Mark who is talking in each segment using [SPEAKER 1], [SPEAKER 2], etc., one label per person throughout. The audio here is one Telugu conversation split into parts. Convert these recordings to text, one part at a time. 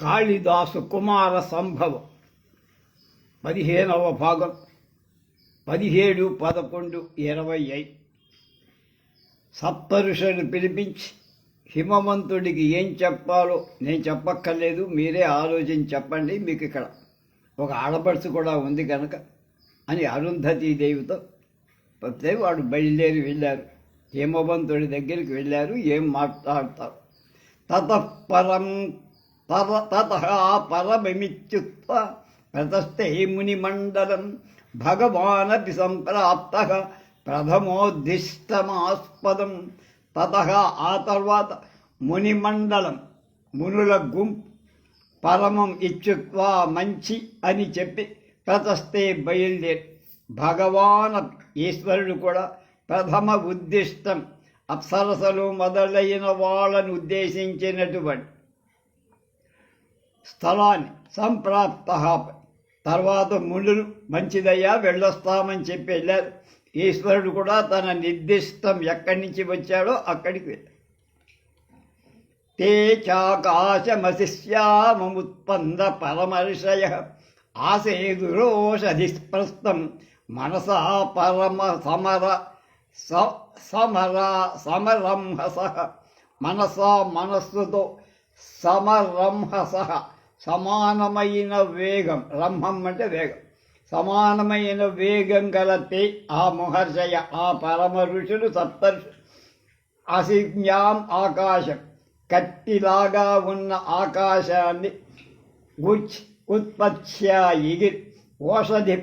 [SPEAKER 1] కాళిదాసు కుమార సంభవం 15వ భాగం 17, 11, 25. సప్తఋషులను పిలిపించి హిమవంతుడికి ఏం చెప్పాలో నేను చెప్పక్కర్లేదు, మీరే ఆలోచించి చెప్పండి, మీకు ఇక్కడ ఒక ఆడపడుచు కూడా ఉంది కనుక అని అరుంధతీదేవితో చెప్తే వాడు బయలుదేరి వెళ్ళారు. హిమవంతుడి దగ్గరికి వెళ్ళారు. ఏం మాట్లాడతారు? తతఃపరం పరమిత్యుక్త్వా ప్రతస్థే మునిమండలం భగవానపి సంప్రాప్తః ప్రథమోద్దిష్టమాస్పదం. తతః ఆ తర్వాత మునిమండలం మునుల గుంపు పరమం ఇత్యుక్త్వా మంచి అని చెప్పి ప్రతస్థే బయలుదేరి భగవాన్ ఈశ్వరుడు కూడా ప్రథమ ఉద్దిష్టం అప్సరసలు మొదలైన వాళ్ళను ఉద్దేశించినటువంటి స్థలాన్ని సంప్రాప్త తర్వాత మునులు మంచిదయ్యా వెళ్ళొస్తామని చెప్పి వెళ్ళారు. ఈశ్వరుడు కూడా తన నిర్దిష్టం ఎక్కడి నుంచి వచ్చాడో అక్కడికి వెళ్ళారు. తే చాకాశమశిష్యాముత్పన్న పరమర్షయ ఆసేదురోషధిస్ప్రస్తం మనసా పరమ సమరంహస. మనసా మనస్సుతో సమరంహస సమానమైన వేగం, రంహం అంటే వేగం, సమానమైన వేగం గలతే ఆ మహర్షయ ఆ పరమ ఋషులు సప్తర్షులు. అసిజ్ఞాం ఆకాశం కత్తిలాగా ఉన్న ఆకాశాన్ని ఉత్పత్స్య ఎగిరి ఓషధి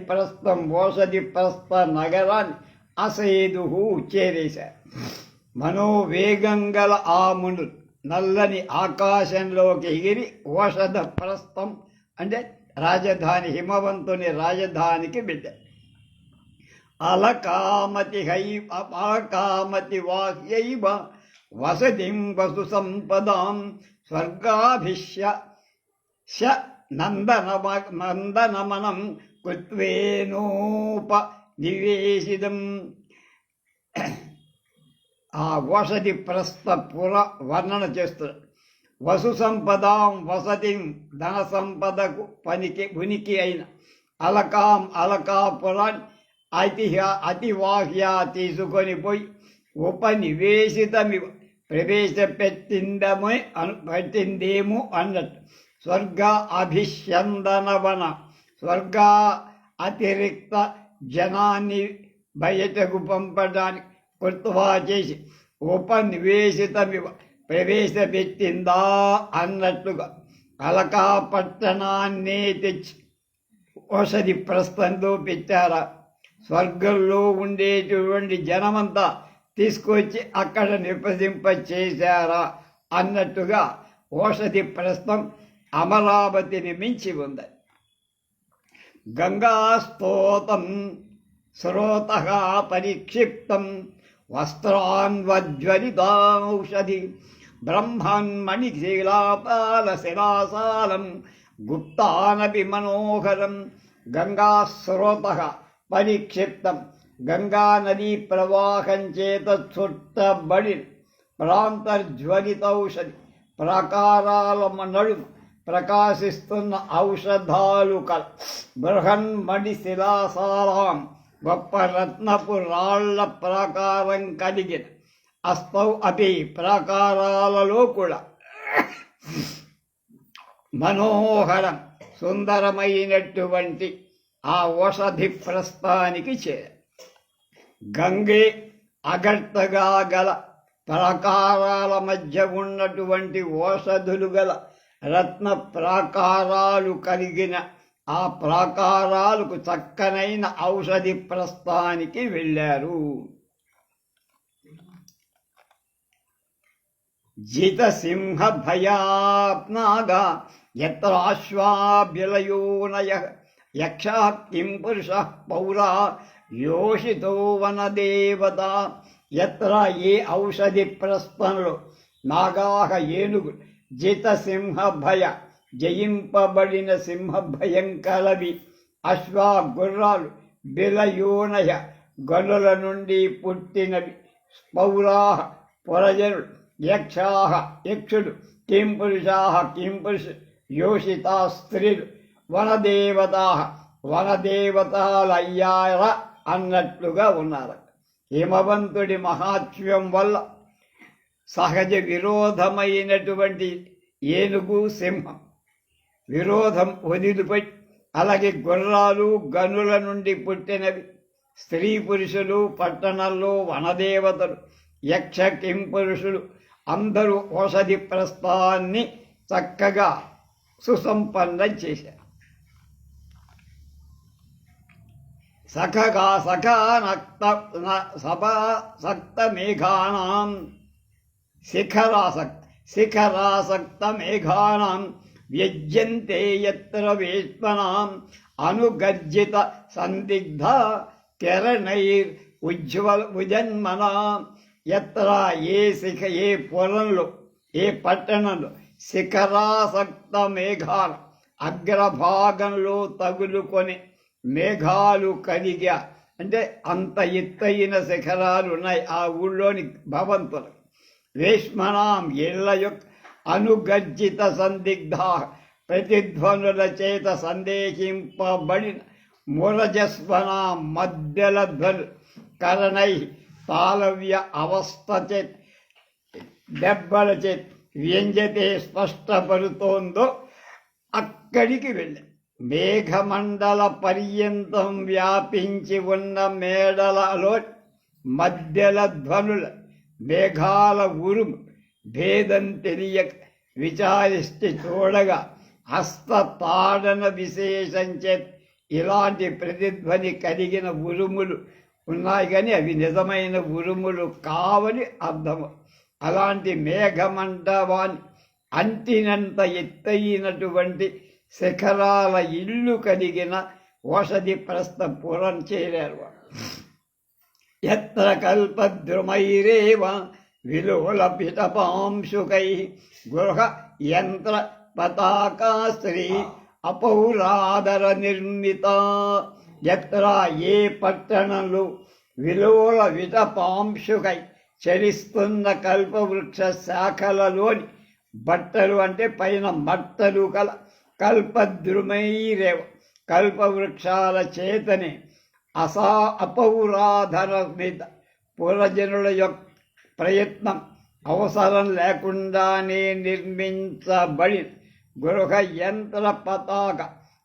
[SPEAKER 1] ప్రస్థ నగరాన్ని అసేదు చేరేశారు. మనోవేగం గల ఆ మునులు నల్లని ఆకాశంలోకి ఎగిరి ఓషధ ప్రస్థం అంటే రాజధాని హిమవంతుని రాజధానికి వెళ్ళారు. అలకామతి వాహ్యైవ వసతిం వసు సంపదాం స్వర్గాభిష్య నందనమనం కృత్వేనోప నివేశితం. ఆ ఓషధి ప్రస్థపుర వర్ణన చేస్తారు. వసు సంపదాం వసతిం ధన సంపదకు ఉనికి అయిన అలకాపురాన్ని అతివాహ్య తీసుకొని పోయి ఉపనివేశితమి పెట్టిందేమో అన్నట్టు. స్వర్గ అభిష్యందనవన స్వర్గ అతిరిక్త జనాన్ని బయటకు పంపడానికి కృత్వా చేసి ఉపనివేశితమివ ప్రవేశపెట్టిందా అన్నట్టుగా అలకా పట్టణాన్నే తెచ్చి ఓషధి ప్రస్థంలో పెట్టారా? స్వర్గంలో ఉండేటువంటి జనమంతా తీసుకొచ్చి అక్కడ చేశారా అన్నట్టుగా ఓషధి ప్రస్థం అమరావతిని మించి ఉంది. గంగాస్తోతం స్రోత పరిక్షిప్తం వస్త్రాన్వజ్వలితాౌషధి బ్రహ్మన్మణిశిలాపాలశిలాసాలం గుప్తానపి మనోహరం. గంగాస్రోత పరిక్షిప్తం గంగా నదీ ప్రవాహం చేత చుట్టబడి ప్రాంతర్జ్వలితౌషధి ప్రాకారాల నడుమ ప్రకాశిస్తున్న ఔషధాలు కల బృహన్మణి శిలాసాలాం గొప్ప రత్నపు రాళ్ల ప్రాకారం కలిగిన అస్తౌ అపి ప్రాకారాలలో కూడా మనోహరం సుందరమైనటువంటి ఆ ఓషధి ప్రస్థానికి చేరారు. గంగే అగర్తగా గల ప్రాకారాల మధ్య ఉన్నటువంటి ఓషధులు గల రత్న ప్రాకారాలు కలిగిన ఆ ప్రాకారాలకు చక్కనైన ఔషధి ప్రస్థానికి వెళ్ళారు. జితసింహ భయాప్నాగా యత్ర అశ్వాభ్యలయోనయ యక్షా కిం పురుష పౌరా యోషితో వనదేవత. యత్ర ఏ ఔషధి ప్రస్థంలో నాగాహ ఏనుగు జితసింహ భయ జయింపబడిన సింహ భయం కలవి, అశ్వా గుర్రాలు బిలయోనయ గనుల నుండి పుట్టినవి, పౌరాహ పురజనుడు, యక్షాహ యక్షుడు, కింపురుషాహ కింపురుషు యోషితా స్త్రీలు వనదేవతలయ్యార అన్నట్లుగా ఉన్నారు. హిమవంతుడి మహాత్మ్యం వల్ల సహజ విరోధమైనటువంటి ఏనుగు, సింహం విరోధం వదిలిపెట్టి, అలాగే గుర్రాలు, గనుల నుండి పుట్టినవి స్త్రీ పురుషులు, పట్టణంలో వనదేవతలు, యక్ష కింపురుషులు అందరూ ఔషధి ప్రస్థాన్ని చక్కగా సుసంపన్నం చేశారు. సఖాసక్త మేఘానాం శిఖరాసక్త మేఘానాం వ్యజ్యంతే యత్ర వేష్మనాం అనుగర్జిత సందిగ్ధ కిరణైర్ ఉజన్మనాం. ఎత్ర ఏ పొలంలో, ఏ పట్టణంలో శిఖరాసక్త మేఘాలు అగ్రభాగంలో తగులుకొని మేఘాలు కలిగా, అంటే అంత ఎత్తైన శిఖరాలు ఉన్నాయి ఆ ఊళ్ళోని భవంతులు. వేష్మనాం ఇళ్ల యొక్క అనుగర్జిత సందిగ్ధ ప్రతిధ్వనుల చేత సందేహింపబడిన మురజస్వన మధ్యల ధ్వను కరణై తాళవ్య అవస్థ చేత్ దెబ్బల చేత్ వ్యంజతే స్పష్టపడుతోందో అక్కడికి వెళ్ళి మేఘమండల పర్యంతం వ్యాపించి ఉన్న మేడలలో మధ్యల ధ్వనుల మేఘాల ఉరుము భేదం తెలియక విచారిస్తే చూడగా హస్తతాడన విశేషంచే ఇలాంటి ప్రతిధ్వని కలిగిన ఉరుములు ఉన్నాయి, కానీ అవి నిజమైన ఉరుములు కావని అర్థము. అలాంటి మేఘమండవాన్ని అంటినంత ఎత్తైనటువంటి శిఖరాల ఇల్లు కలిగిన ఓషధి ప్రస్థపురం చేరారు. ఎత్ర కల్పద్రుమైరేవ విలోల పిటపాంశుకై గృహ యంత్ర పతాకా శ్రీ అపౌరాదర నిర్మిత. ఎత్ర ఏ పట్టణంలో విలోల విటపాంశుకై చలిస్తున్న కల్పవృక్ష శాఖలలోని బట్టలు, అంటే పైన మట్టలు కల కల్పద్రుమైరేవ కల్పవృక్షాల చేతనే అపౌరాధన మీద పురజనుల యొక్క ప్రయత్నం అవసరం లేకుండానే నిర్మించబడిన గృహ యంత్ర పతాక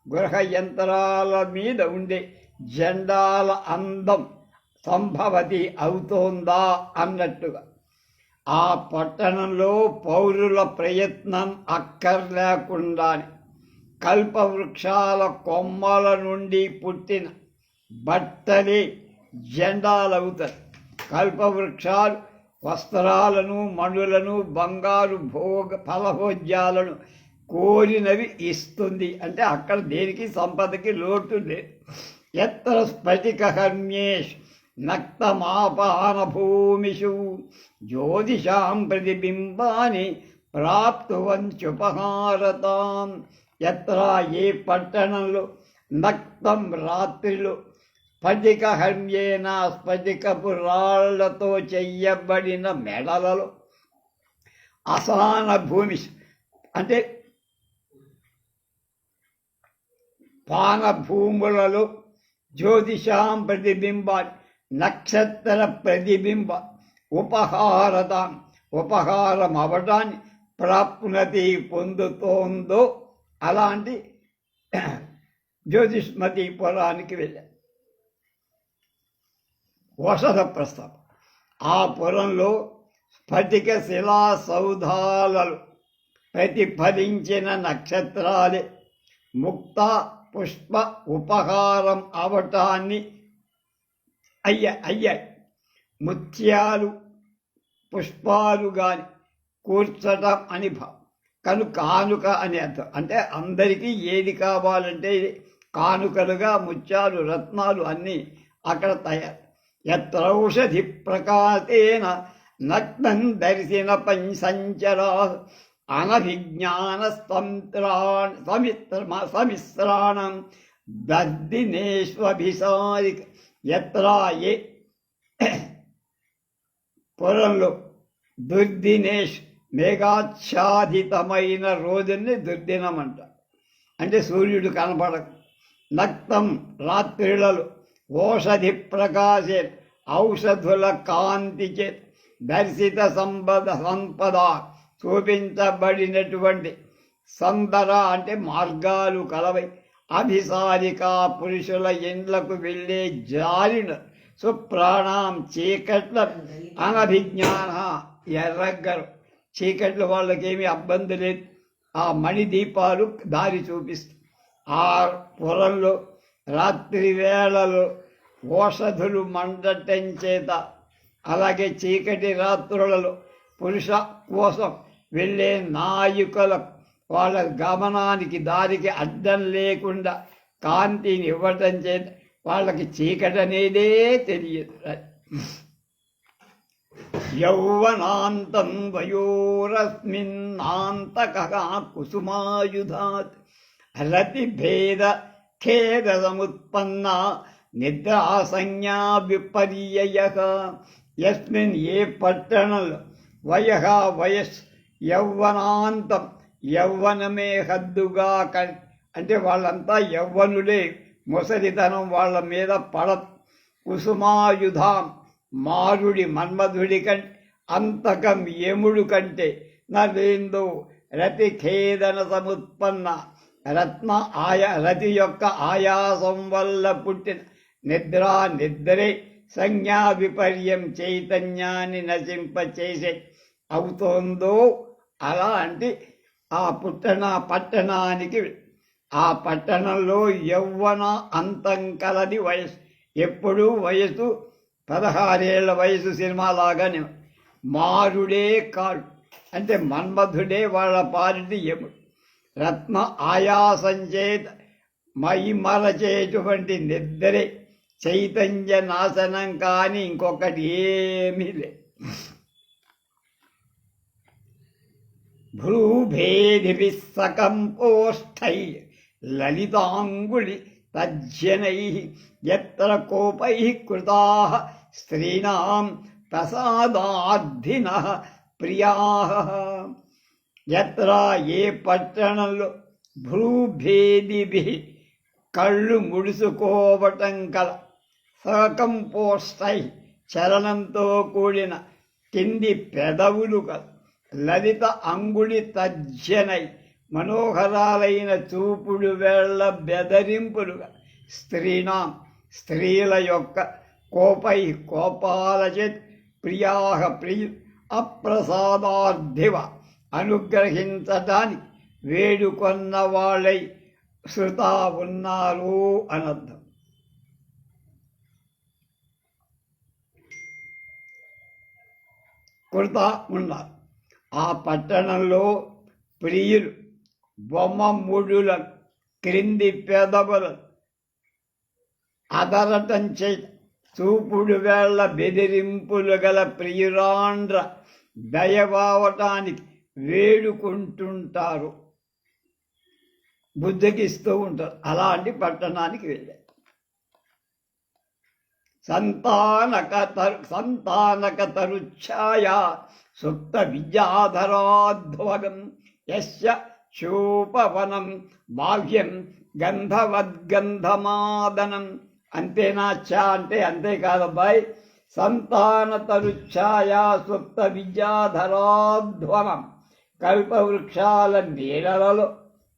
[SPEAKER 1] గృహ యంత్రాల మీద ఉండే జెండాల అందం సంభవతి అవుతోందా అన్నట్టుగా ఆ పట్టణంలో పౌరుల ప్రయత్నం అక్కర్లేకుండానే కల్పవృక్షాల కొమ్మల నుండి పుట్టిన బట్టలే జెండాలవుతాయి. కల్పవృక్షాలు వస్త్రాలను, మణులను, బంగారు ఫలభోజ్యాలను కోరినవి ఇస్తుంది, అంటే అక్కడ దేనికి సంపదకి లోటు లేదు. ఎత్ర స్ఫటిక హర్మ్యేష్ నక్తమాపాన భూమిషు జ్యోతిషాం ప్రతిబింబాని ప్రాప్తువంచుపహారతాం. ఎత్ర ఏ పట్టణంలో నక్తం రాత్రిలో స్ఫటిక హర్మ్యేన స్ఫటికపు రాళ్లతో చెయ్యబడిన మెడలలో అసాన భూమి, అంటే పానభూములలో జ్యోతిషాం ప్రతిబింబాన్ని నక్షత్ర ప్రతిబింబ ఉపహారతాం ఉపహారం అవటాన్ని ప్రాప్నతి పొందుతోందో అలాంటి జ్యోతిష్మతి పురానికి వెళ్ళారు. వసత ప్రస్థానం. ఆ పురంలో స్ఫటిక శిలా సౌధాలలో ప్రతిఫలించిన నక్షత్రాలే ముక్త పుష్ప ఉపహారం అవటాన్ని అయ్యాయి. ముత్యాలు పుష్పాలు గాని కూర్చటం అని కానుక అని అర్థం. అంటే అందరికీ ఏది కావాలంటే కానుకలుగా ముత్యాలు, రత్నాలు అన్నీ అక్కడ తయారు. యత్రౌషధి ప్రకాశేన నగ్నం దర్శన పంచంచరా అనభిజ్ఞాన సమిశ్రాణం దర్దినేష్వభిసారిక. ఎత్ర ఏ పురంలో దుర్దినేష్ మేఘాచ్ఛాదితమైన రోజుని దుర్దినమంట. అంటే సూర్యుడు కనపడక. నక్తం రాత్రిలలో ఓషధి ప్రకాశే ఔషధుల కాంతి చే దర్శిత సంపద చూపించబడినటువంటి సందర అంటే మార్గాలు కలవై అభిసారికా పురుషుల ఇండ్లకు వెళ్ళే జారిన సుప్రాణం చీకట్ల అనభిజ్ఞాన ఎర్రగ్గరు చీకట్లు వాళ్ళకేమీ ఇబ్బంది లేదు. ఆ మణిదీపాలు దారి చూపిస్తాయి. ఆ పొలంలో రాత్రి వేళలో ఓషధులు మండటం చేత, అలాగే చీకటి రాత్రులలో పురుష కోసం వెళ్ళే నాయకులకు వాళ్ళ గమనానికి దారికి అడ్డం లేకుండా కాంతిని ఇవ్వటం చేత వాళ్ళకి చీకటి అనేదే తెలియదు. యౌవనాంతం వయోరస్మిన్నాంతక కుసుమాయుధాత్ రతిభేద ఖేద సముత్పన్న నిద్రా సంజ్ఞా విపర్యయ. యస్మిన్ ఏ పట్టణంలో వయస్ యౌవనాంతం యౌవనమే హద్దుగా అంటే వాళ్ళంతా యౌవనులే, ముసలితనం వాళ్ళ మీద పడదు. కుసుమాయుధాం మారుడి మన్మధుడి కంటే అంతకం యముడు కంటే నరేందో రతి ఖేదన సముత్పన్న రతి యొక్క ఆయాసం వల్ల పుట్టిన నిద్రే సంజ్ఞా విపర్యం చైతన్యాన్ని నశింపచేసే అవుతోందో అలాంటి ఆ పట్టణానికి ఆ పట్టణంలో యౌవన అంతం కలది వయసు. ఎప్పుడూ వయసు 16 ఏళ్ల వయసు సినిమాలాగానే. మారుడే కాడు అంటే మన్మధుడే వాళ్ళ పాలిటి యముడు. రత్న ఆయాసం చేత మైమరచేటువంటి నిద్రే చైతన్య నాశనం కానీ ఇంకొకటి ఏమీ లేదు. భ్రూభేది సకంపోష్టై లలితాంగుళి తజ్జనై యత్ర కోపై కృతా స్త్రీణాం ప్రసాదార్థిన ప్రియా. యత్ర ఏ పట్టణంలో భ్రూభేదిభి కళ్ళు ముడుసుకోవటం కల సకంపోష్టై చలనంతో కూడిన కింది పెదవులు కల లలిత అంగుళి తజ్జనై మనోహరాలైన చూపుడు వేళ్ల బెదరింపులుగా స్త్రీణాం స్త్రీల యొక్క కోపాల చేత ప్రియాహ ప్రియ అప్రసాదార్థివ అనుగ్రహించటానికి వేడుకొన్న వాళ్ళై శృతా ఉన్నారు అనర్థం. కృత ఉన్నారు. ఆ పట్టణంలో ప్రియులు బొమ్మ ముడులను క్రింది పెదవులను అదరటం చేత చూపుడు వేళ్ల బెదిరింపులు గల ప్రియురాండ్ర దయవావటానికి వేడుకుంటుంటారు, బుద్ధకిస్తూ ఉంటారు. అలాంటి పట్టణానికి వెళ్ళారు. సంతానక తరుఛాయ సుప్త విద్యాధరాధ్వగం యస్య శోపవనం బాహ్యం గంధవద్గంధమాదనం. అంతేనా? ఛా అంటే అంతేకాదబ్బాయి. సంతాన తరుఛాయా సుప్త విద్యాధరాధ్వనం కల్పవృక్షాల నీడలలో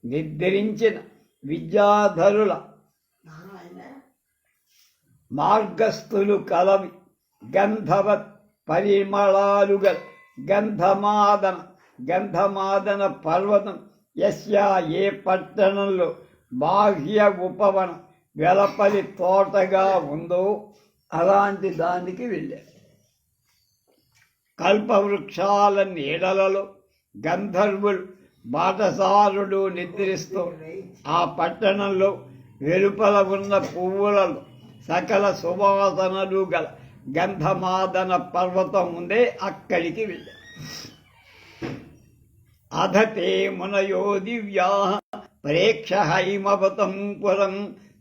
[SPEAKER 1] నిద్రించిన విద్యాధరుల మార్గస్థులు కలవి గంధవత్ పరిమళాలుగ గంధమాదన పర్వతం యస్యా ఏ పట్టణంలో బాహ్య ఉపవనం వెలపలి తోటగా ఉందో అలాంటి దానికి వెళ్ళారు. కల్పవృక్షాల నీడలలో గంధర్వులు బాటసారుడు నిద్రిస్తూ ఆ పట్టణంలో వెలుపల ఉన్న పువ్వులలో సకల సువాసనలు గల గంధమాదన పర్వతం ఉందే అక్కడికి వెళ్ళారు. అధతే మునయో దివ్యా ప్రేక్ష హైమవతం పురం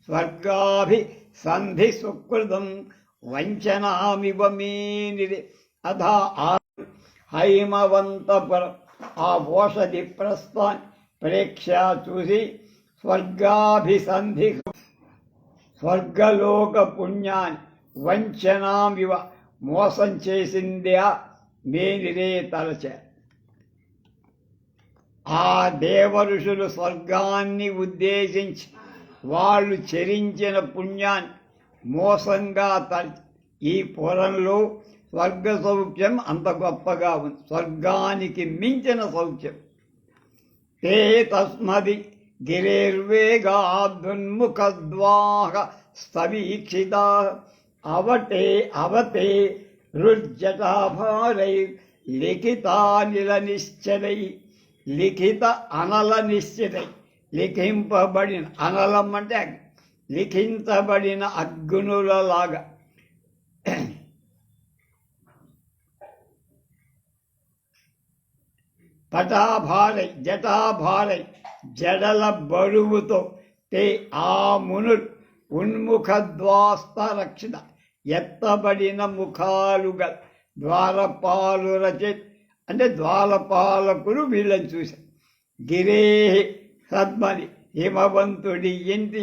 [SPEAKER 1] స్వర్గాభి సంధి సుకృతం వంచనామివ మేనిరి. అధ హైమవంతపురం ఆ ఓషధి ప్రస్థాన్ ప్రేక్ష చూసి స్వర్గాభిసంధి స్వర్గలోక పుణ్యాన్ని వంచనామివ మోసం చేసిందా మేనిరే తలచ. ఆ దేవఋషులు స్వర్గాన్ని ఉద్దేశించి వాళ్ళు చరించిన పుణ్యాన్ని మోసంగా తలచి ఈ పురంలో స్వర్గ సౌఖ్యం అంత గొప్పగా ఉంది, స్వర్గానికి మించిన సౌఖ్యం. తే తస్మది గిరేర్వేగాదున్ముఖద్వాహ స్తవీక్షిత అవతే రుజ్జటాభారై లిఖితానిల నిశ్చలై లిఖిత అనల నిశ్చితై లిఖింపబడిన అనలం అంటే లిఖించబడిన అగ్నులలాగా పటాభారై జటాభారై జడల బరువుతో తే ఆ మునులు ఉన్ముఖద్వాస్త రక్షిత ఎత్తబడిన ముఖాలుగా ద్వారపాలు రచయిత అంటే ద్వారపాలకులు వీళ్ళని చూశారు. గిరే సద్మని హిమవంతుడి ఇంటి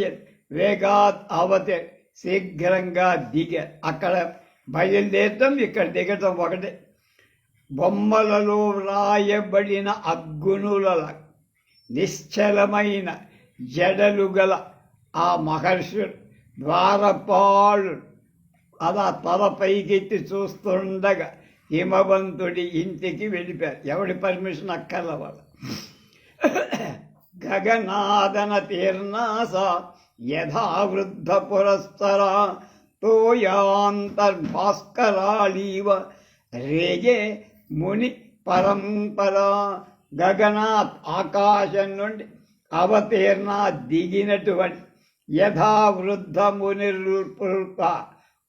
[SPEAKER 1] వేగాత్ అవతే శీఘ్రంగా దిగారు. అక్కడ బయలుదేరటం ఇక్కడ దిగటం ఒకటే. బొమ్మలలో వ్రాయబడిన అగ్గునుల నిశ్చలమైన జడలు గల ఆ మహర్షులు ద్వారపాలు అలా తల పైకెత్తి చూస్తుండగా హిమవంతుడి ఇంటికి వెళ్ళిపోయారు. ఎవడి పర్మిషన్ అక్కర్ల వాళ్ళు. గగనాదన తీర్ణాస యథా వృద్ధ పురస్తరా తోయాంతర్భాస్కరాళీవ రేజే ముని పరంపర. గగనాత్ ఆకాశం నుండి అవతీర్ణ దిగినటువంటి యథా వృద్ధ ముని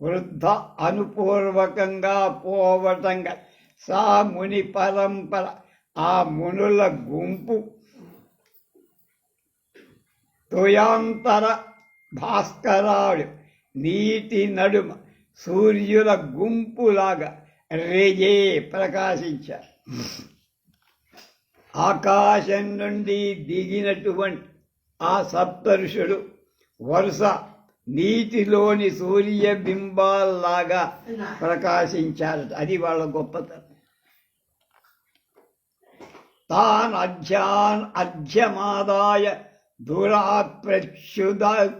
[SPEAKER 1] వృద్ధ అనుపూర్వకంగా పోవటంగా సా ముని పరంపర ఆ మునుల గుంపు తోయాంతర భాస్కరాడు నీటి నడుమ సూర్యుల గుంపులాగా రేజే ప్రకాశించారు. ఆకాశం నుండి దిగినటువంటి ఆ సప్తఋషులు వరుస నీటిలోని సూర్యబింబాల్లాగా ప్రకాశించారట. అది వాళ్ళ గొప్పతనం. తాన్ అర్ఘ్యమాదాయ దూరాత్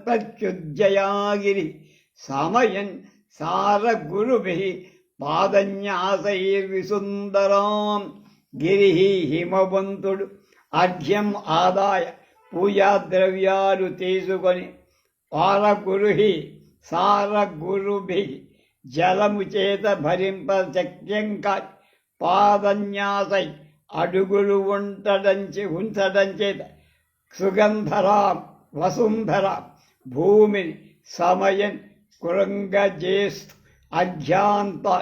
[SPEAKER 1] ప్రత్యుజ్జయాగిరి సమయన్ సార గురుభి పాదన్యాసైర్విసుందరాం. గిరి హిమవంతుడు అర్ఘ్యం ఆదాయ పూజాద్రవ్యాలు తీసుకొని పారగురుహి సారగురుభి జలము చేత భరింపశక్యంగా పాదన్యాసై అడుగులు ఉంచడం చేత సుగంధరాం వసుంధరాం భూమిని సమయం కృంగజేస్తు అధ్యాంతా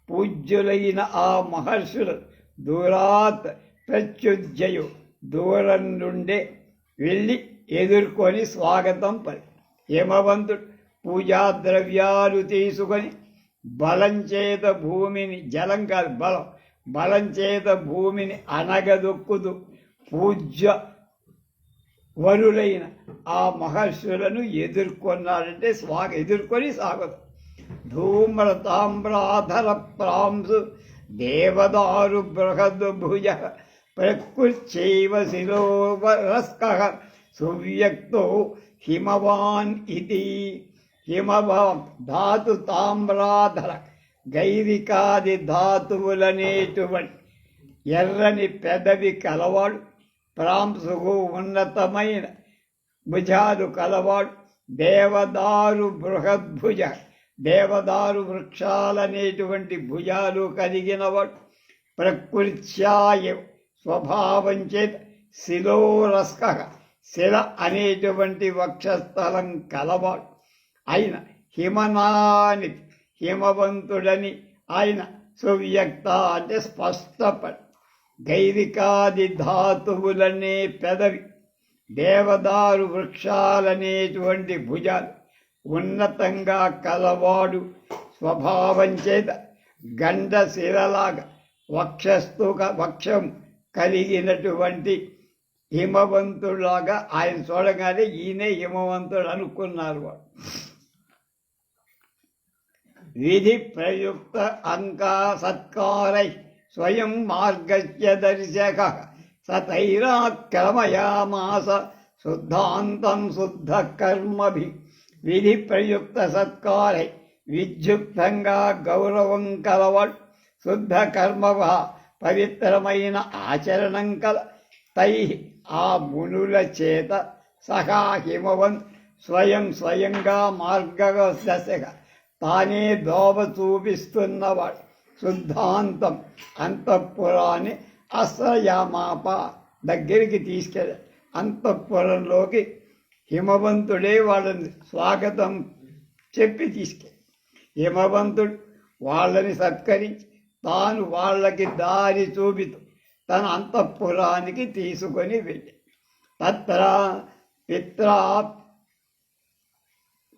[SPEAKER 1] పూజ్యులైన ఆ మహర్షులు దూరాత్ ప్రత్యుజ్జయు దూరం నుండే వెళ్ళి ఎదుర్కొని స్వాగతం పలి. హిమవంతుడు పూజా ద్రవ్యాలు తీసుకొని బలం చేత భూమిని జలం కాదు బలం చేత భూమిని అనగదొక్కుతూ పూజ్య వరులైన ఆ మహర్షులను ఎదుర్కొన్నారంటే ఎదుర్కొని స్వాగతం. ధూమ్ర తామ్రాధర ప్రాంసు దేవదారు బృహద్భుజ ప్రకృత్యైవ శిరోవరస్క సువ్యక్తో హిమవాన్ ఇది. హిమవాన్ ధాతు తామ్రాధర గైరికాది ధాతువులనేటువంటి ఎర్రని పెదవి కలవాడు, ప్రాంసుకు ఉన్నతమైన భుజాలు కలవాడు, దేవదారు బృహద్భుజ దేవదారు వృక్షాలనేటువంటి భుజాలు కలిగినవాడు, ప్రకృత్యాయ స్వభావం చేత శిలోరస్క శిల అనేటువంటి వక్షస్థలం కలవాడు ఆయన హిమనాని హిమవంతుడని ఆయన సువ్యక్త అంటే స్పష్టపడి గైరికాది ధాతువులనే పెదవి, దేవదారు వృక్షాలనేటువంటి భుజాలు ఉన్నతంగా కలవాడు, స్వభావం చేత గండశిలలాగా వక్షం కలిగినటువంటి హిమవంతులాగా ఆయన చూడగానే ఈయనే హిమవంతుడు అనుకున్నారు వాడు. విధి ప్రయుక్త అంకా సత్కారై స్వయం మార్గస్య దర్శక సతైరాక్రమయామాస శుద్ధాంతం శుద్ధ కర్మభి. విధి ప్రయుక్త సత్కారై విద్యుక్తంగా గౌరవం కలవాడు, శుద్ధ కర్మవ పవిత్రమైన ఆచరణం కల తై ఆ మునుల చేత సహా హిమవన్ స్వయంగా మార్గదర్శక తానే దోవ చూపిస్తున్నవాడు. శుద్ధాంతం అంతఃపురాన్ని అశ్రయామాప దగ్గరికి తీసుకెళ్ళ అంతఃపురంలోకి హిమవంతుడే వాళ్ళని స్వాగతం చెప్పి తీసుకెళ్ళి హిమవంతుడు వాళ్ళని సత్కరించి తాను వాళ్ళకి దారి చూపితూ తన అంతఃపురానికి తీసుకొని వెళ్ళి తత్ర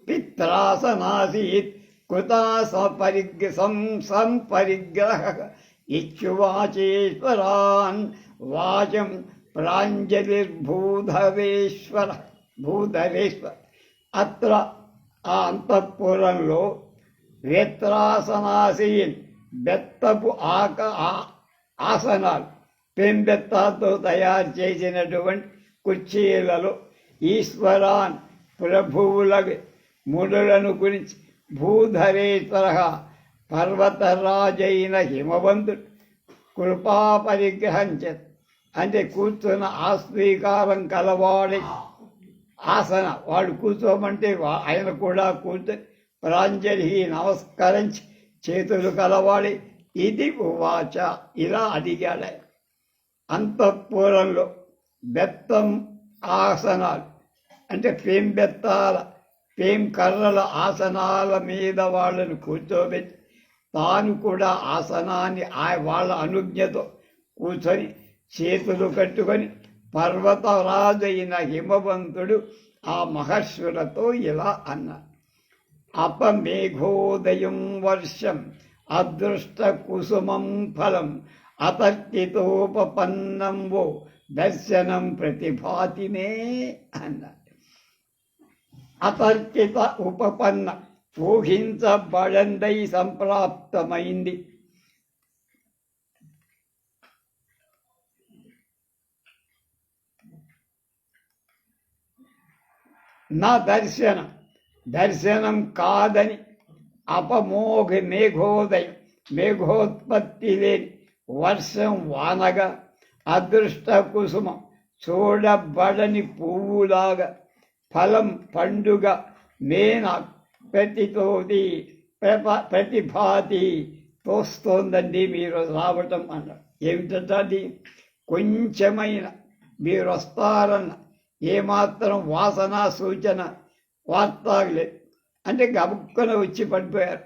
[SPEAKER 1] పిత్రాసనాసీత్ కృతా సంపరిగ్రహ ఇచ్చువాచేశ్వరాన్ వాచం ప్రాంజలిర్భూధరేశ్వర. అత్ర ఆ అంతఃపురంలో వేత్రాసనాసీన్ బెత్తపు ఆసనాలు పెంబెత్తాతో తయారు చేసినటువంటి కుర్చీలలో ఈశ్వరాన్ ప్రభువులవి మునులను గురించి భూధరేశ్వర పర్వతరాజైన హిమవంతుడు కృపా పరిగ్రహం చేత అంటే కూర్చున్న ఆస్వీకారం కలవాడి ఆసన వాడు కూర్చోమంటే ఆయన కూడా కూర్చొని ప్రాంజలి నమస్కరించి చేతులు కలవాడి ఇది ఉవాచ ఇలా అడిగాడు. అంతఃపురంలో బెత్తం ఆసనాలు అంటే పేం కర్రల ఆసనాల మీద వాళ్ళను కూర్చోబెట్టి తాను కూడా ఆసనాన్ని వాళ్ళ అనుజ్ఞతో కూర్చొని చేతులు కట్టుకొని పర్వతరాజైన హిమవంతుడు ఆ మహర్షులతో ఇలా అన్నారు. అపమేఘోదయం వర్షం అదృష్ట కుసుమం ఫలం అతర్కితోపన్నం వో దర్శనం ప్రతిభాతినే అన్నారు. అతర్కిత ఉపపన్న ఊహించబడందై సంప్రాప్తమైంది. నా దర్శనం కాదని మేఘోత్పత్తి లేని వర్షం వానగా అదృష్ట కుసుమం చూడబడని పువ్వులాగా ఫలం పండుగ మేన ప్రతిభాతి తోస్తోందండి మీరు రావటం అన్నారు. ఏమిటది? కొంచెమైన మీరు వస్తారన్న ఏమాత్రం వాసన సూచన వార్తాగలేదు అంటే గబుక్కున వచ్చి పడిపోయారు.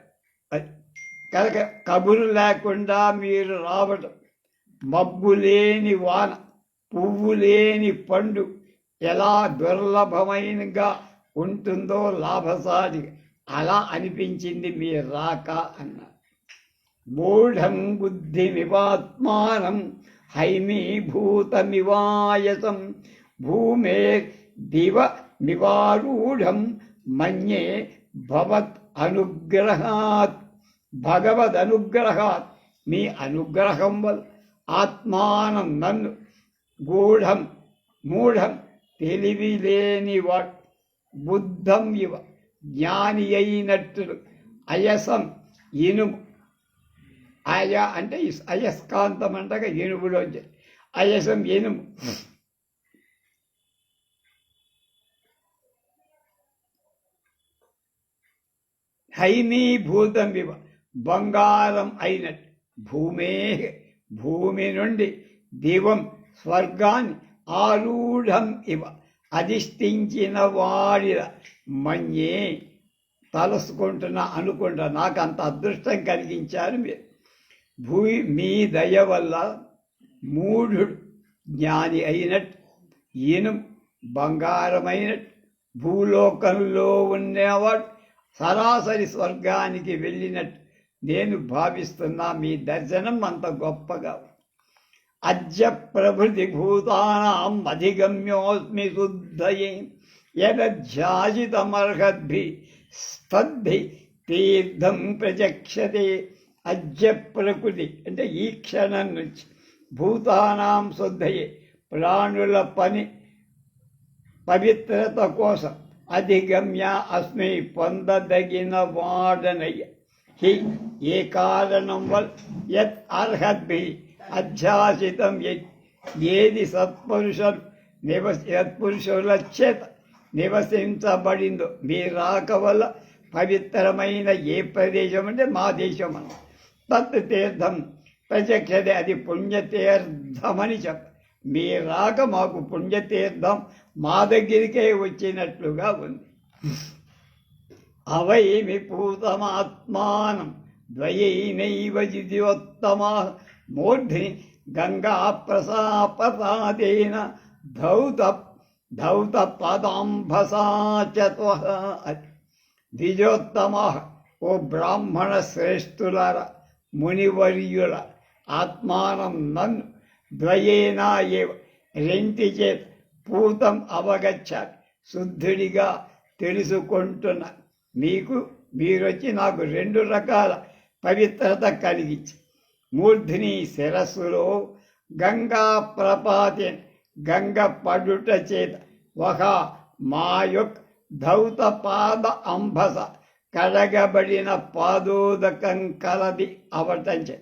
[SPEAKER 1] కనుక కబురు లేకుండా మీరు రావటం, మబ్బు లేని వాన, పువ్వు లేని పండు ఎలా దుర్లభమైనగా ఉంటుందో లాభసాటిగా అలా అనిపించింది మీరు రాక అన్నారు. మూఢం బుద్ధిమివాత్మానం హైమీభూతమివాయసం భూమే దివ నివారూఢం మన్యే భగవదనుగ్రహాత్ మీ అనుగ్రహం వల్ల ఆత్మానం నన్ను మూఢం తెలివి లేనివాడు బుద్ధం ఇవ జ్ఞాని అయినట్లు అయసం ఇనుము అంటే అయస్కాంతం అంటగా ఇనుములో అయసం ఇనుము హైమీభూతం ఇవ బంగారం అయినట్టు భూమి నుండి దివం స్వర్గాన్ని ఆరూఢం ఇవ అధిష్ఠించిన వాడిల మన్యే అనుకుంటున్నా నాకు అంత అదృష్టం కలిగించారు మీరు. మీ దయ వల్ల మూఢుడు జ్ఞాని అయినట్టు ఇనుము బంగారమైనట్టు భూలోకంలో ఉన్నవాడు సరాసరి స్వర్గానికి వెళ్ళినట్టు నేను భావిస్తున్నా. మీ దర్శనం అంత గొప్పగా అద్య ప్రభృతి భూతానాం అధిగమ్యోస్మి శుద్ధయే యదధ్యాసితమర్హద్భి స్తద్భి తీర్థం ప్రచక్షతే. అద్య ప్రకృతి అంటే ఈ క్షణం నుంచి భూతానాం శుద్ధయే ప్రాణుల పవిత్రత కోసం అధిగమ్య అస్మి పొందదగిన వాడనయ్య. హి ఏ కారణం వల్ల యత్ అర్హద్భి అధ్యాసితం ఏది సత్పురుషుల చేత నివసించబడిందో మీ రాక వల్ల పవిత్రమైన ఏ ప్రదేశం అంటే మా దేశం అన్న తత్ తీర్థం ప్రచక్షతే అది పుణ్యతీర్థమని చెప్ప. మీ రాక మాకు పుణ్యతీర్థం మా దగ్గరికే వచ్చినట్లుగా ఉంది. అవైమి పూతమాత్మానం ద్వయైనైవ జిద్యోత్తమా మూర్ధ్ని గంగా ప్రసాపసాదేన ధౌత పదాంభసా చత్వః. ద్విజోత్తమ ఓ బ్రాహ్మణ శ్రేష్ఠులార మునివర్యుల ఆత్మానం నన్ను ద్వయేనా ఏవ రెంటి చేత పూతం అవగచ్చారు శుద్ధుడిగా తెలుసుకుంటున్నా. మీరొచ్చి నాకు 2 రకాల పవిత్రత కలిగించి మూర్ధిని శిరస్సులో గంగా ప్రపాతి గంగ పడుట చేత ఒక మా యొక్క ధౌత పాద అంబస కడగబడిన పాదోదకం కలది అవటం చే.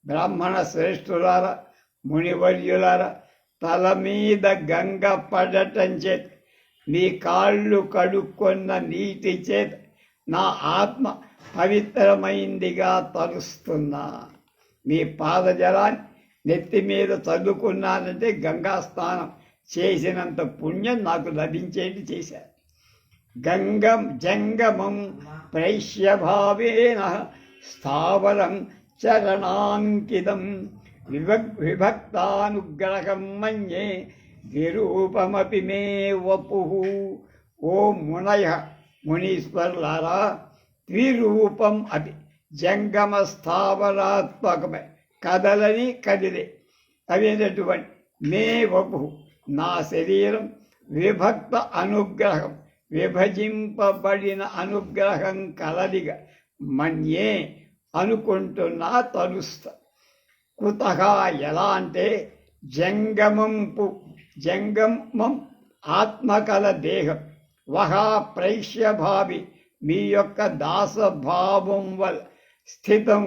[SPEAKER 1] బ్రాహ్మణ శ్రేష్ఠులార మునివర్యులార తల మీద గంగ పడటం చేత మీ కాళ్ళు కడుక్కున్న నీటి చేత నా ఆత్మ పవిత్రమైందిగా తలుస్తున్నా. మీ పాదజలాన్ని నెత్తి మీద చల్లుకున్నానంటే గంగా స్నానం చేసినంత పుణ్యం నాకు లభించేది చేశారు. జంగమం ప్రైష్యభావేన స్థావరం చరణాంకితం విభక్తానుగ్రహం మన్యే విరూపమపి మే వపుః. ఓ మునయ మునీశ్వర్లారా ద్విరూపం అపి జంగమ స్థావరాత్మకమే కదలని కదిలే అవేటటువంటి మే వపుః నా శరీరం విభక్త అనుగ్రహం విభజింపబడిన అనుగ్రహం కలదిగా మన్యే అనుకుంటున్నా తలుస్తా. కుతః ఎలా అంటే జంగమం ఆత్మకల దేహం వహా ప్రైష్యభావి మీ యొక్క దాసభావం వల్ల స్థితం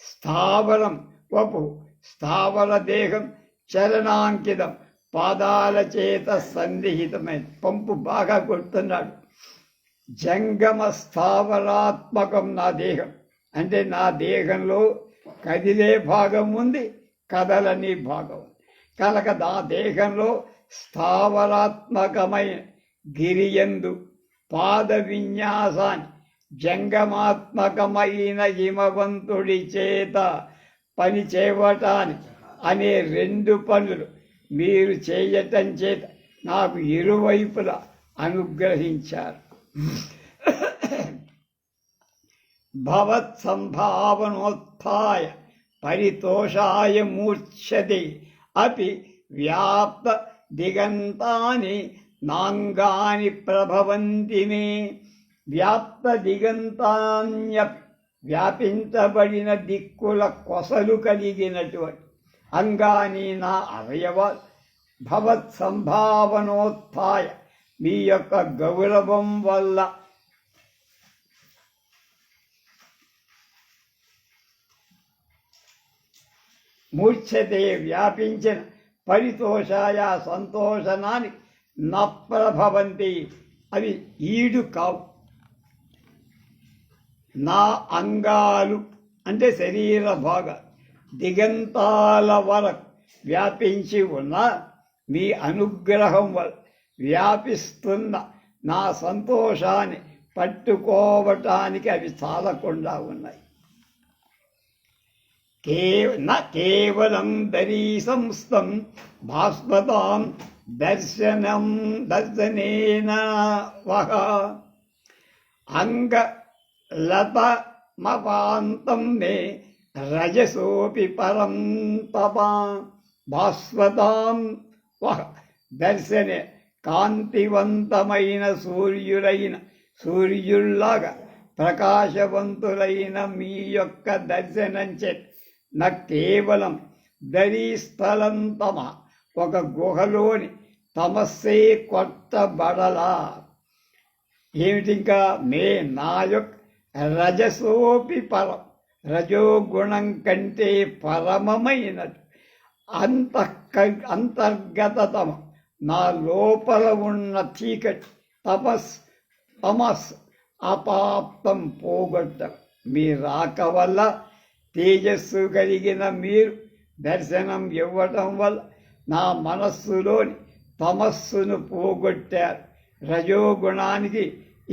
[SPEAKER 1] స్థావరం వపు స్థావర దేహం చరణాంకితం పాదాల చేత సంధిహితమైన పంపు బాగా కొడుతున్నాడు. జంగమ స్థావరాత్మకం నా దేహం అంటే నా దేహంలో కదిలే భాగం ఉంది, కదలని భాగం ఉంది కనుక నా దేహంలో స్థావరాత్మకమైన గిరియందు పాద విన్యాసాన్ని జంగమాత్మకమైన హిమవంతుడి చేత పని చేయటానికి అనే 2 పనులు మీరు చేయటం చేత నాకు ఇరువైపులా అనుగ్రహించారు. భవత్ సంభావనోత్థాయ పరితోషాయ మూర్ఛతి అపి వ్యాప్త దిగంతాని నాంగాని ప్రభవంతి మే. వ్యాప్త దిగంతాన్య వ్యాపించబడిన దిక్కుల కొసలు కలిగినటువంటి అంగాని నా అవయవాలు భవత్ సంభావనోత్థాయ మీ యొక్క గౌరవం వల్ల మూర్ఛతే వ్యాపించిన పరితోషాయ సంతోషనానికి నప్రభవంతి అవి ఈడు కావు. నా అంగాలు అంటే శరీర భాగాలు దిగంతాల వరకు వ్యాపించి ఉన్న మీ అనుగ్రహం వల్ల వ్యాపిస్తున్న నా సంతోషాన్ని పట్టుకోవటానికి అవి చాలకుండా ఉన్నాయి. కేవలం దరీ సంస్థం భాస్వతాం దర్శనేన వహ అంగలతమపాంతం మే రజసోపి పరం తప. భాస్వతాం వహ దర్శనే కాంతివంతమైన సూర్యుల్లాగా ప్రకాశవంతులైన మీ యొక్క దర్శనంచే నా కేవలం దరీస్థలం తమ ఒక గుహలోని తమస్సే కొట్టబడలా. ఏమిటి ఇంకా నా యొక్క రజసోపి పరం, రజోగుణం కంటే పరమమైనది అంతర్గతతమ నా లోపల ఉన్న చీకటి తమస్ అపాప్తం పోగొట్టం. మీ రాక వల్ల తేజస్సు కలిగిన మీరు దర్శనం ఇవ్వటం వల్ల నా మనస్సులోని తమస్సును పోగొట్టారు. రజోగుణానికి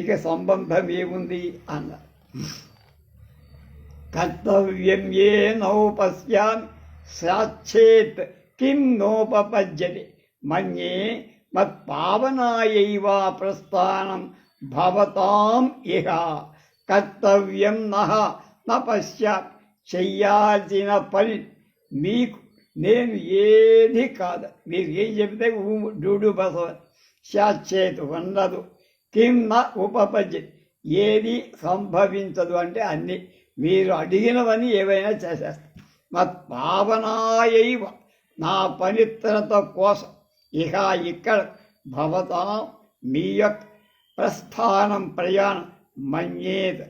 [SPEAKER 1] ఇక సంబంధం ఏముంది అన్నారు. కర్తవ్యం ఏ నౌపశ్యామి సాక్షేత్ కిం నోపపద్యతే మన్యే మత్పావనాయైవ ప్రస్థానం భవతాం ఇహ. కర్తవ్యం న పశ్యామి, చెయ్యాల్సిన పని మీకు నేను ఏది కాదు. మీరు ఏం చెబితే డూడు బసవ సాక్షేత్ ఉండదు. కిం న ఉపపద్యతే, ఏది సంభవించదు అంటే అన్నీ మీరు అడిగినవని ఏవైనా చేసేస్తారు. మత్పావనాయైవ, నా పవిత్రత కోసం ఇక ఇక్కడ భవతాం మీ యొక్క ప్రస్థానం ప్రయాణం మన్యేత,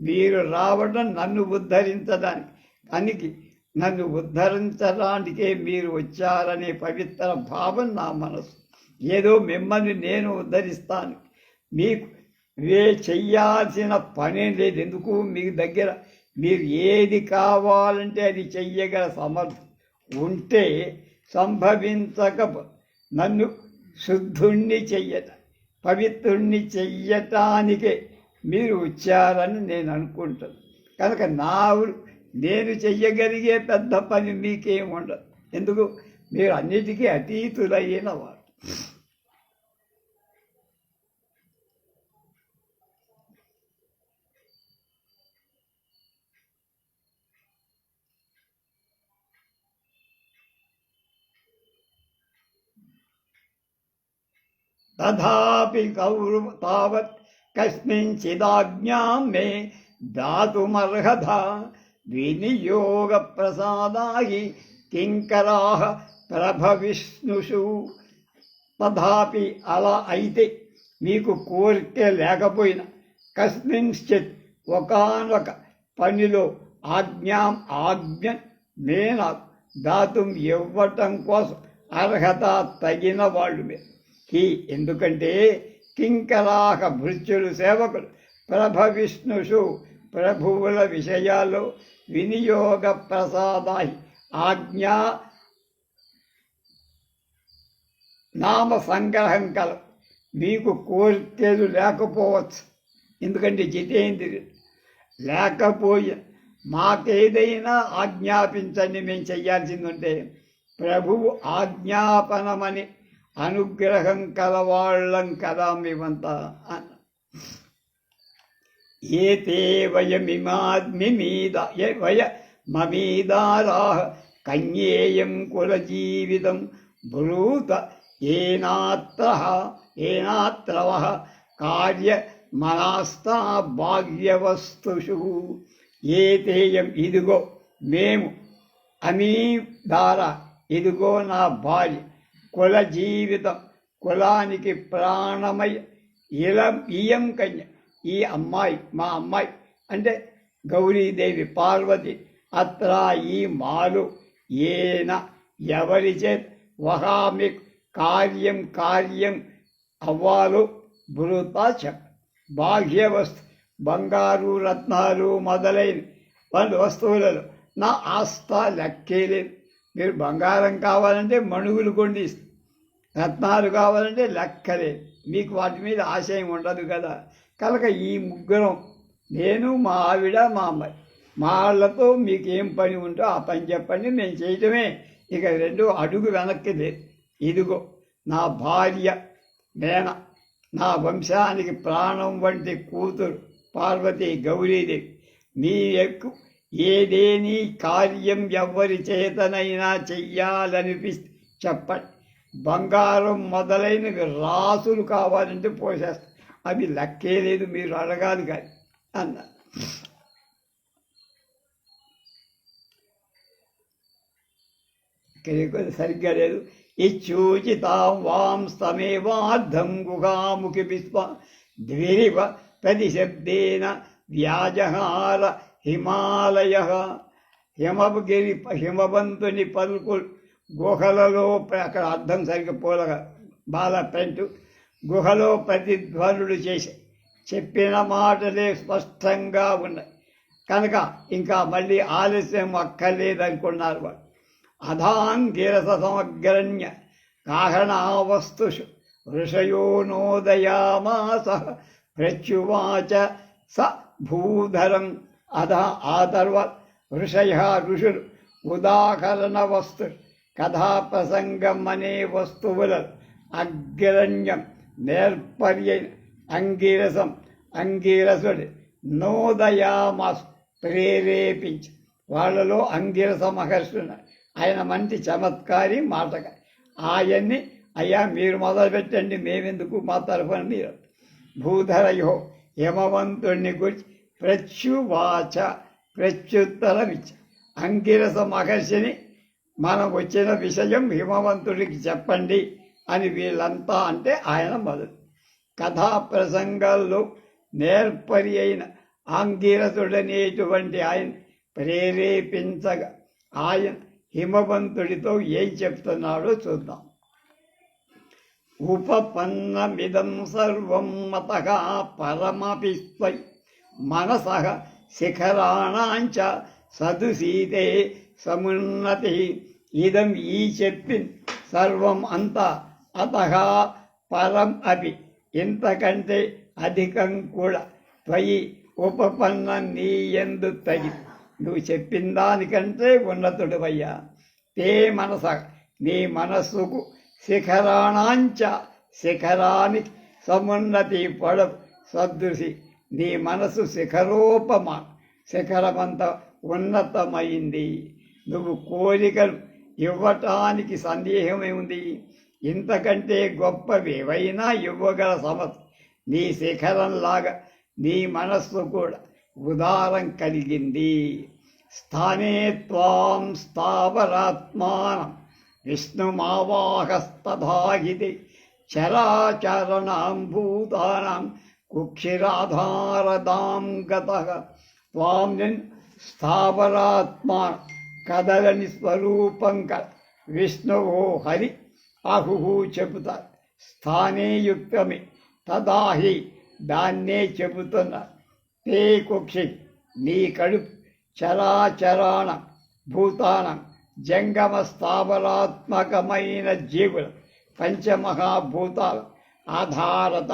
[SPEAKER 1] మీరు రావడం నన్ను ఉద్ధరించడానికి, నన్ను ఉద్ధరించడానికే మీరు వచ్చారనే పవిత్ర భావం నా మనసు. ఏదో మిమ్మల్ని నేను ఉద్ధరిస్తాను, మీకు చెయ్యాల్సిన పనే లేదు. ఎందుకు మీకు దగ్గర మీరు ఏది కావాలంటే అది చెయ్యగల సమర్థం ఉంటే సంభవించకపో నన్ను శుద్ధుణ్ణి పవిత్రుణ్ణి చెయ్యటానికే మీరు వచ్చారని నేను అనుకుంటాను. కనుక నేను చెయ్యగలిగే పెద్ద పని మీకేం ఉండదు. ఎందుకు మీరు అన్నిటికీ అతీతులైన వారు. తథాపి తావత్ కస్మించిదాజ్ఞాం మే దాతుమర్హత వినియోగ ప్రసాదాయి కింకరాః ప్రభవిష్ణుషు. తథాపి అలా అయితే మీకు కోరిక లేకపోయినా కస్మింశ్చిత్ ఒకానొక పనిలో ఆజ్ఞ నేను దాతుం ఇవ్వటం కోసం అర్హత తగిన వాళ్ళు మీరు. ఎందుకంటే కింకరాహ భృత్యులు సేవకులు ప్రభవిష్ణుషు ప్రభువుల విషయాల్లో వినియోగ ప్రసాదాయి ఆజ్ఞా నామ సంగ్రహం కల. మీకు కోరికలు లేకపోవచ్చు, ఎందుకంటే జితేంద్రియులు లేకపోయి మాకేదైనా ఆజ్ఞాపించండి మేము చెయ్యాల్సింది ఉంటే ప్రభువు ఆజ్ఞాపనమని అనుగ్రహం కలవాళ్ళం కదా మేమంతా అన్న. ఏతే మమీదారాః కన్యేయం కులజీవితం బ్రూత ఏనాత్రవః కార్యమనాస్తా భాగ్యవస్తుషు. ఏతేయం ఇదిగో మేము, అమీదారా ఇదిగో నా భార్య, కుల జీవితం కులానికి ప్రాణమయ, ఇయం కన్య ఈ అమ్మాయి మా అమ్మాయి అంటే గౌరీదేవి పార్వతి. అత్ర ఈ మాలు ఏన ఎవరి చేత్ వహామి కార్యం అవ్వాలో బృత చెప్. బాహ్యవస్తు బంగారు రత్నాలు మొదలైన వస్తువులలో నా ఆస్థ లెక్కేలేదు. మీరు బంగారం కావాలంటే మణుగులు కొండి, రత్నాలు కావాలంటే లెక్కలేదు. మీకు వాటి మీద ఆశయం ఉండదు కదా. కనుక ఈ ముగ్గురం, నేను మా ఆవిడ మా అమ్మాయి, మా వాళ్ళతో మీకేం పని ఉంటో ఆ పని చెప్పండి, మేము చేయటమే. ఇక 2 అడుగు వెనక్కి లేదు. ఇదిగో నా భార్య మేన, నా వంశానికి ప్రాణం వంటి కూతురు పార్వతి గౌరీదేవి. మీ ఏదేని కార్యం ఎవరి చేతనైనా చెయ్యాలనిపిస్తే చెప్పండి. బంగారం మొదలైనవి రాసులు కావాలంటే పోసేస్తాం, అవి లెక్కే లేదు, మీరు అడగాలి కానీ అన్న. సరిగ్గా లేదు. ఇచ్చూచితాం వాంస్తమేవార్ధం గుహాముఖి విశ్వ ద్విరివ ప్రతిశబ్దేన వ్యాజహార హిమాలయ. హిమవంతుని పలుకులు గుహలలో, అక్కడ అర్థం సరిగ్గా పోలగా బాల పెంటు, గుహలో ప్రతిధ్వనులు చేసి చెప్పిన మాటలే స్పష్టంగా ఉన్నాయి కనుక ఇంకా మళ్ళీ ఆలస్యం అక్కర్లేదనుకున్నారు వాళ్ళు. అధాంగిరస సమగ్రన్య కాహణావస్తుషు ఋషయో నోదయామాస ప్రత్యువాచ స భూధరం. ఆ తర్వాత ఋషులు ఉదాహరణ వస్తు కథాప్రసంగం అనే వస్తువులను అగ్రణ్యం నేర్పర్యైన అంగీరసుడి నోదయామాస్ ప్రేరేపించి, వాళ్ళలో అంగిరస మహర్షుడు ఆయన మంచి చమత్కారి మాటగా. ఆయన్ని అయ్యా మీరు మొదలుపెట్టండి, మేమెందుకు, మా తరఫున మీరు. భూధరయో హిమవంతుడిని గురించి ప్రత్యుత్తరమిచ్చి, అంగిరస మహర్షిని మనం వచ్చిన విషయం హిమవంతుడికి చెప్పండి అని వీళ్ళంతా అంటే ఆయన మొదలు. కథా ప్రసంగాల్లో నేర్పరి అయిన అంగిరసుడనేటువంటి ఆయన ప్రేరేపించగా ఆయన హిమవంతుడితో ఏం చెప్తున్నాడో చూద్దాం. ఉపపన్నమిదం సర్వం మతః పరమపిస్వై మనసః శిఖరాణాంచ సదుసీతే సమున్నతి. ఇదం ఈ చెప్పింది సర్వం అంతా, అతః పరం అపి ఇంతకంటే అధికం కూడా, త్వయి ఉపపన్నం నీ యందు తగి, నువ్వు చెప్పిన దానికంటే ఉన్నతుడివయ్యా. తే మనస నీ మనస్సుకు శిఖరాణాంచ శిఖరానికి సమున్నతి పొడవు సదృశి, నీ మనసు శిఖరోపమా శిఖరమంత ఉన్నతమైంది. నువ్వు కోరికలు ఇవ్వటానికి సందేహమే ఉంది. ఇంతకంటే గొప్పవేవైనా ఇవ్వగల సమర్థ నీ శిఖరంలాగా నీ మనస్సు కూడా ఉదారం కలిగింది. స్థానే త్వాం స్థావరాత్మానం విష్ణుమావాహస్తథాహితి చరాచరణాం భూతానాం కుక్షిరాధారదాం గతః. త్వాం స్థావరాత్మా కదలని స్వరూపం విష్ణువో హరి అహుహు చెబుతారు. స్థానే యుక్తమే తదాహి దాన్నే చెబుతున్నారు. తే కుక్షి నీ కడుపు చరాచరాణ భూతానం జంగమ స్థావరాత్మకమైన జీవులు పంచమహాభూతాలు ఆధారత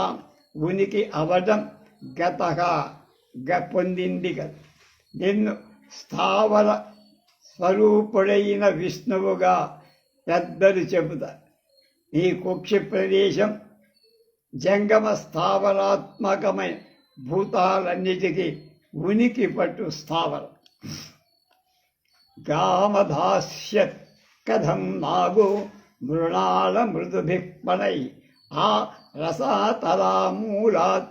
[SPEAKER 1] ఉనికి అవడం గతగా పొందింది కదా. నిన్ను స్థావర స్వరూపుడైన విష్ణువుగా పెద్దలు చెబుతారు. నీ కుక్షి ప్రదేశం జంగమ స్థావరాత్మకమైన భూతాలన్నిటికీ ఉనికి పట్టు స్థావరం. గామధాస్యత్ కథం నాగో మృణాళ మృదుభిక్పణై ఆ రసాతలామూలాత్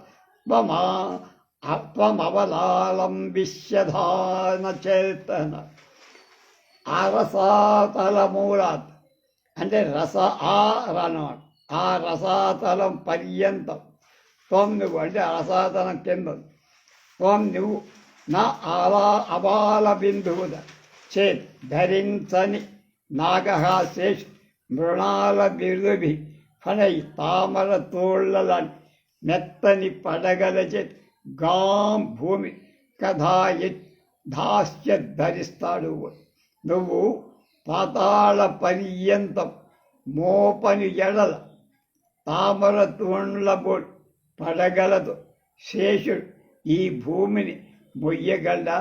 [SPEAKER 1] త్వమవలాలం విశ్యధాన చేతన. ఆ రసాతలమూలాత్ అంటే ఆ రసాతలం పర్యంతం త్వం నువ్వు అంటే ఆ రసాతలం కింద త్వం నువ్వు నా అబాల బిందువుద చేత్ ధరించని నాగ శేషు మృణాల బిరుదుభి ఫణై తామర తోళ్లలాంటి మెత్తని పడగల చేతి గాం భూమి కథాస్య ధరిస్తాడు. నువ్వు పాతాళ పర్యంతం మోపని ఎడల తామర తోండ్లబోడు పడగలతో శేషుడు ఈ భూమిని మొయ్యగలడా?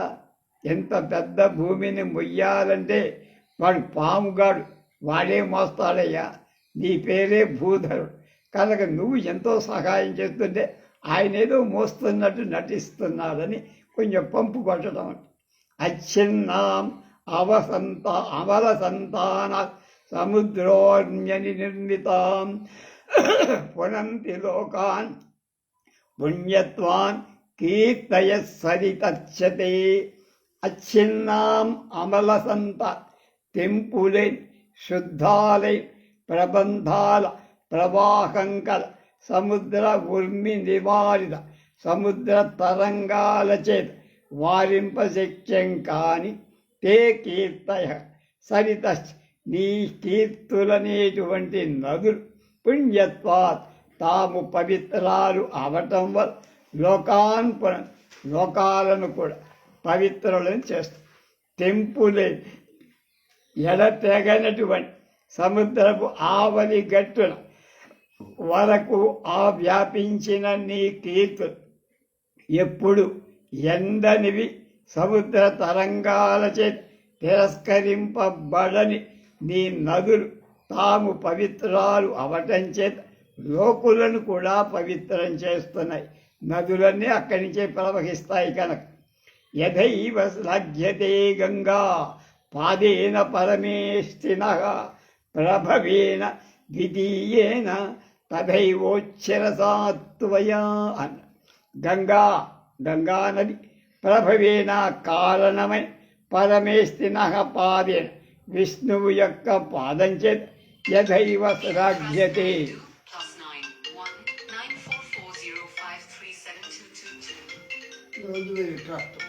[SPEAKER 1] ఎంత పెద్ద భూమిని మొయ్యాలంటే వాడు పాముగాడు, వాడే మోస్తాడయ్యా. నీ పేరే భూధరుడు కనుక నువ్వు ఎంతో సహాయం చేస్తుంటే ఆయన ఏదో మోస్తున్నట్టు నటిస్తున్నాడని కొంచెం పంపు కొట్టడం. అచ్ఛిన్నాం అమలసంతాన సముద్రోర్మ్యని నిర్మితాం పునంతి లోకాన్ పుణ్యత్వాన్ కీర్తయ సరితచ్చతే. అచ్ఛిన్నాం అమలసంత తెంపులై శుద్ధాలై ప్రబంధాల ప్రవాహంకల సముద్ర ఉర్మి నివారిత సముద్ర తరంగాల చేత వారింపశక్యం కాని తే కీర్తయ సరిత నీ కీర్తులనేటువంటి నదులు పుణ్యత్వాత్ తాము పవిత్రాలు అవటం వల్ల లోకాలను కూడా పవిత్రులను చేస్తారు. తెంపులే ఎడతెగనటువంటి సముద్రపు ఆవలి గట్టున వరకు ఆ వ్యాపించిన నీ కీర్తులు ఎప్పుడు ఎండనివి సముద్ర తరంగాల చేత తిరస్కరింపబడని నీ నదులు తాము పవిత్రాలు అవటం చేత లోకులను కూడా పవిత్రం చేస్తున్నాయి. నదులన్నీ అక్కడి నుంచే ప్రవహిస్తాయి కనుక. యథైవ శ్లాఘ్యతే గంగా పాదేన పరమేష్ఠినః ప్రభవేన ద్వితీయేన తథైవోచ్చరసా త్వయా అన్న. గంగా నది ప్రభవేన కారణమై పరమేష్ఠినః పాదేన విష్ణువు యొక్క పాదం చేత యథైవ శ్లాఘ్యతే.
[SPEAKER 2] రోజువేరి ట్రస్ట్